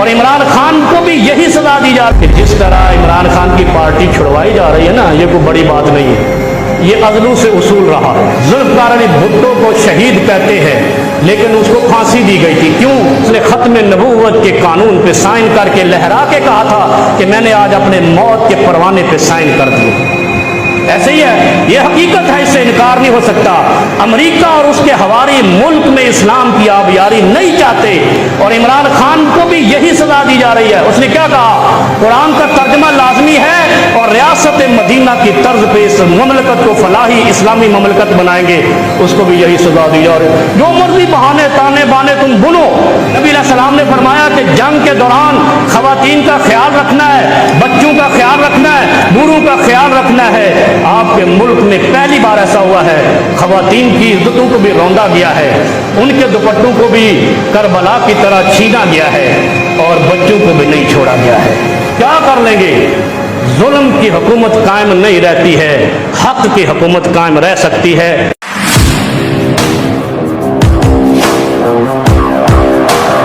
اور عمران خان کو بھی یہی سزا دی جا رہی ہے۔ جس طرح عمران خان کی پارٹی چھڑوائی جا رہی ہے نا، یہ کوئی بڑی بات نہیں ہے، یہ ازلوں سے اصول رہا ہے۔ ذوالفقار علی بھٹو کو شہید کہتے ہیں، لیکن اس کو پھانسی دی گئی تھی، کیوں؟ اس نے ختم نبوت کے قانون پہ سائن کر کے لہرا کے کہا تھا کہ میں نے آج اپنے موت کے پروانے پہ سائن کر دیے۔ ایسے ہی ہے، یہ حقیقت ہے، اس سے انکار نہیں ہو سکتا۔ امریکہ اور اس کے ہواری ملک میں اسلام کی آبیاری نہیں چاہتے، اور عمران خان کو بھی یہی سزا دی جا رہی ہے۔ اس نے کیا کہا؟ قرآن کا ترجمہ لازمی ہے اور ریاست مدینہ کی طرز پہ اس مملکت کو فلاحی اسلامی مملکت بنائیں گے، اس کو بھی یہی سزا دی جا رہی ہے۔ جو مرضی بہانے تانے بانے تم بنو، نبی علیہ السلام نے فرمایا کہ جنگ کے دوران خواتین کا خیال رکھنا ہے، بچوں کا خیال رکھنا ہے، بوڑھوں کا خیال رکھنا ہے۔ آپ کے ملک میں پہلی بار ایسا ہوا ہے، خواتین کی عزتوں کو بھی روندا گیا ہے، ان کے دوپٹوں کو بھی کربلا کی طرح چھینا گیا ہے، اور بچوں کو بھی نہیں چھوڑا گیا ہے۔ کیا کر لیں گے؟ ظلم کی حکومت قائم نہیں رہتی ہے، حق کی حکومت قائم رہ سکتی ہے۔